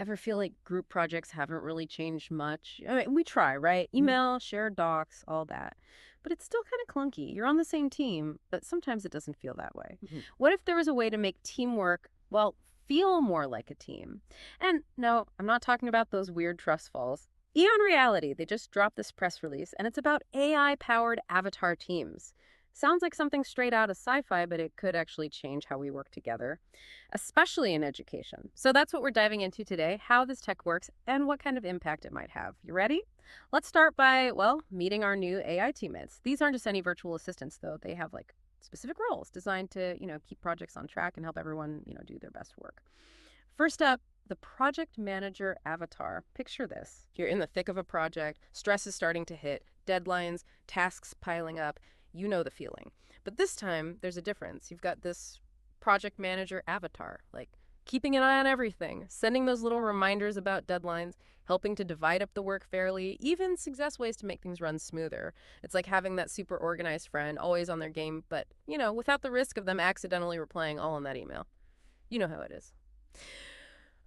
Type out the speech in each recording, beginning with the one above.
Ever feel like group projects haven't really changed much? I mean, we try, right? Email, shared docs, all that. But it's still kind of clunky. You're on the same team, but sometimes it doesn't feel that way. Mhm. What if there was a way to make teamwork, well, feel more like a team? And no, I'm not talking about those weird trust falls. EON Reality, they just dropped this press release, and it's about AI-powered avatar teams. Sounds like something straight out of sci-fi, but it could actually change how we work together, especially in education. So that's what we're diving into today, how this tech works and what kind of impact it might have. You ready? Let's start by, well, meeting our new AI teammates. These aren't just any virtual assistants, though. They have like specific roles designed to, keep projects on track and help everyone, do their best work. First up, the project manager avatar. Picture this. You're in the thick of a project, stress is starting to hit, deadlines, tasks piling up. You know the feeling. But this time, there's a difference. You've got this project manager avatar, like keeping an eye on everything, sending those little reminders about deadlines, helping to divide up the work fairly, even suggest ways to make things run smoother. It's like having that super organized friend always on their game, but, without the risk of them accidentally replying all in that email. You know how it is.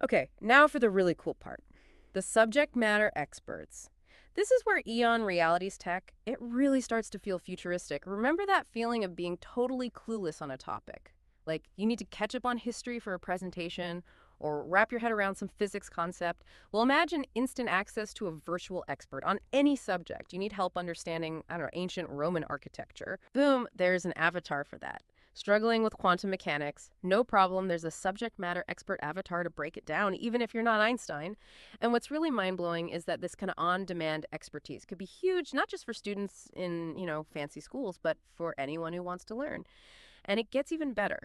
Okay, now for the really cool part. The subject matter experts. This is where EON Reality's tech, it really starts to feel futuristic. Remember that feeling of being totally clueless on a topic? Like you need to catch up on history for a presentation or wrap your head around some physics concept. Well, imagine instant access to a virtual expert on any subject. You need help understanding, I don't know, ancient Roman architecture. Boom, there's an avatar for that. Struggling with quantum mechanics, no problem, there's a subject matter expert avatar to break it down, even if you're not Einstein. And what's really mind-blowing is that this kind of on-demand expertise could be huge, not just for students in, fancy schools, but for anyone who wants to learn. And it gets even better.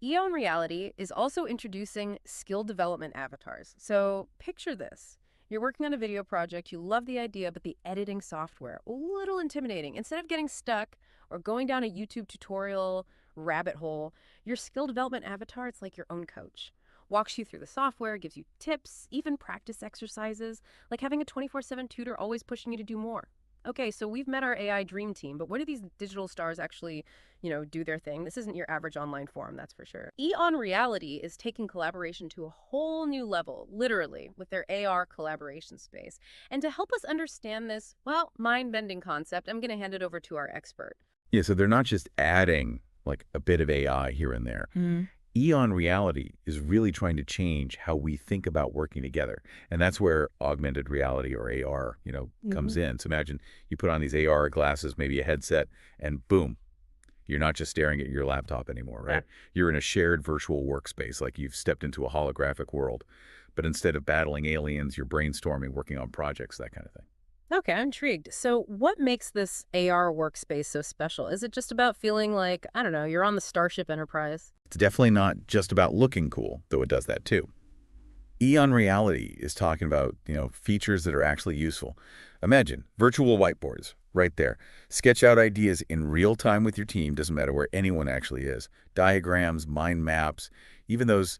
EON Reality is also introducing skill development avatars. So picture this. You're working on a video project, you love the idea, but the editing software, a little intimidating. Instead of getting stuck or going down a YouTube tutorial rabbit hole, your skill development avatar, it's like your own coach. Walks you through the software, gives you tips, even practice exercises, like having a 24/7 tutor always pushing you to do more. Okay, so we've met our AI dream team, but when do these digital stars actually, do their thing? This isn't your average online forum, that's for sure. EON Reality is taking collaboration to a whole new level, literally, with their AR collaboration space. And to help us understand this, well, mind-bending concept, I'm going to hand it over to our expert. Yeah, so they're not just adding like a bit of AI here and there. EON Reality is really trying to change how we think about working together. And that's where augmented reality or AR, comes in. So imagine you put on these AR glasses, maybe a headset, and boom, you're not just staring at your laptop anymore, right? You're in a shared virtual workspace, like you've stepped into a holographic world. But instead of battling aliens, you're brainstorming, working on projects, that kind of thing. Okay, I'm intrigued. So what makes this AR workspace so special? Is it just about feeling like, I don't know, you're on the Starship Enterprise? It's definitely not just about looking cool, though it does that too. EON Reality is talking about, features that are actually useful. Imagine virtual whiteboards right there. Sketch out ideas in real time with your team, doesn't matter where anyone actually is. Diagrams, mind maps, even those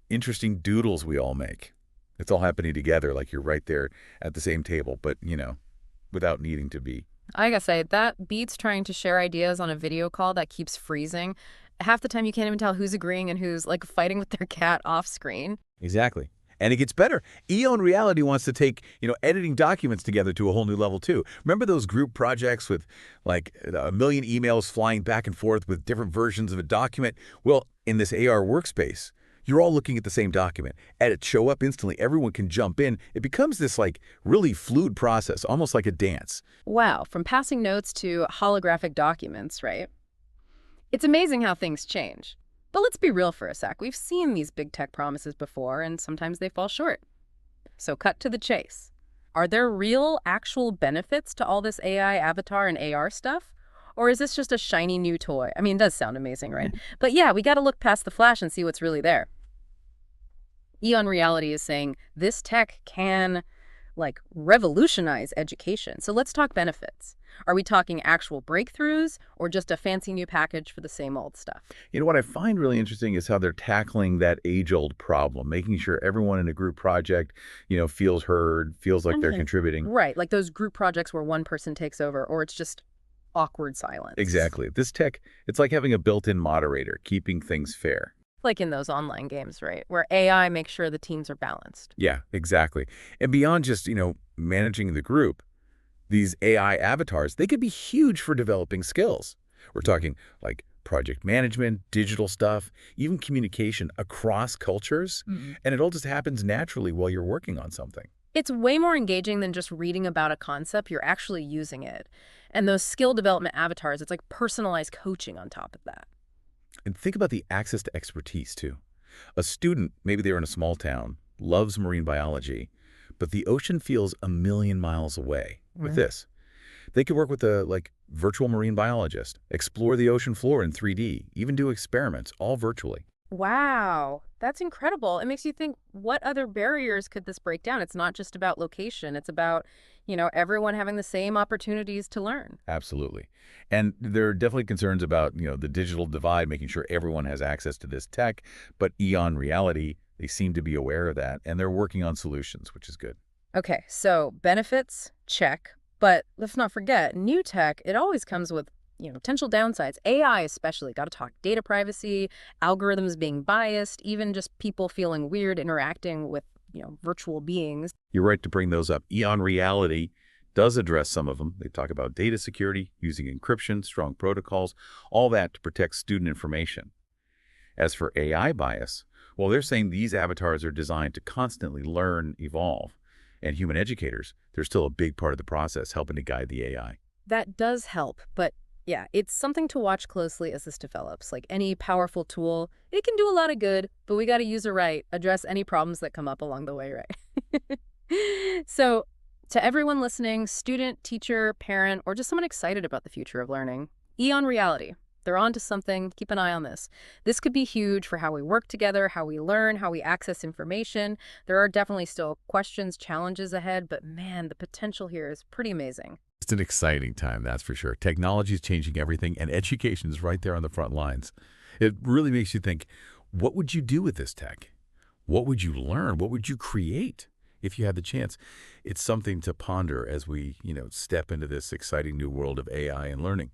interesting doodles we all make. It's all happening together like you're right there at the same table, but, without needing to be. I gotta say, that beats trying to share ideas on a video call that keeps freezing. Half the time you can't even tell who's agreeing and who's like fighting with their cat off screen. Exactly. And it gets better. EON Reality wants to take, editing documents together to a whole new level too. Remember those group projects with like a million emails flying back and forth with different versions of a document? Well, in this AR workspace, you're all looking at the same document. Edits show up instantly. Everyone can jump in. It becomes this like really fluid process, almost like a dance. Wow, from passing notes to holographic documents, right? It's amazing how things change. But let's be real for a sec. We've seen these big tech promises before, and sometimes they fall short. So cut to the chase. Are there real, actual benefits to all this AI avatar and AR stuff? Or is this just a shiny new toy? I mean, it does sound amazing, right? But yeah, we got to look past the flash and see what's really there. EON Reality is saying this tech can, like, revolutionize education. So let's talk benefits. Are we talking actual breakthroughs or just a fancy new package for the same old stuff? What I find really interesting is how they're tackling that age-old problem, making sure everyone in a group project, feels heard, feels like they're contributing. Right, like those group projects where one person takes over or it's just awkward silence. Exactly. This tech, it's like having a built-in moderator, keeping things fair. Like in those online games, right? Where AI makes sure the teams are balanced. Yeah, exactly. And beyond just, managing the group, these AI avatars, they could be huge for developing skills. We're talking like project management, digital stuff, even communication across cultures. And it all just happens naturally while you're working on something. It's way more engaging than just reading about a concept. You're actually using it. And those skill development avatars, it's like personalized coaching on top of that. And think about the access to expertise, too. A student, maybe they're in a small town, loves marine biology, but the ocean feels a million miles away. With Right. this, they could work with a virtual marine biologist, explore the ocean floor in 3D, even do experiments, all virtually. Wow, that's incredible. It makes you think, what other barriers could this break down? It's not just about location. It's about, everyone having the same opportunities to learn. Absolutely. And there are definitely concerns about, the digital divide, making sure everyone has access to this tech. But EON Reality, they seem to be aware of that, and they're working on solutions, which is good. Okay, so benefits, check. But let's not forget, new tech, it always comes with, potential downsides. AI especially, got to talk data privacy, algorithms being biased, even just people feeling weird interacting with, virtual beings. You're right to bring those up. EON Reality does address some of them. They talk about data security, using encryption, strong protocols, all that to protect student information. As for AI bias, well, they're saying these avatars are designed to constantly learn, evolve. And human educators, they're still a big part of the process, helping to guide the AI. That does help, but yeah, it's something to watch closely as this develops. Like any powerful tool, it can do a lot of good, but we got to use it right, address any problems that come up along the way, right? So, to everyone listening, student, teacher, parent, or just someone excited about the future of learning, EON Reality. They're on to something. Keep an eye on this. This could be huge for how we work together, how we learn, how we access information. There are definitely still questions, challenges ahead, but man, the potential here is pretty amazing. It's an exciting time, that's for sure. Technology is changing everything, and education is right there on the front lines. It really makes you think, what would you do with this tech? What would you learn? What would you create if you had the chance? It's something to ponder as we, step into this exciting new world of AI and learning.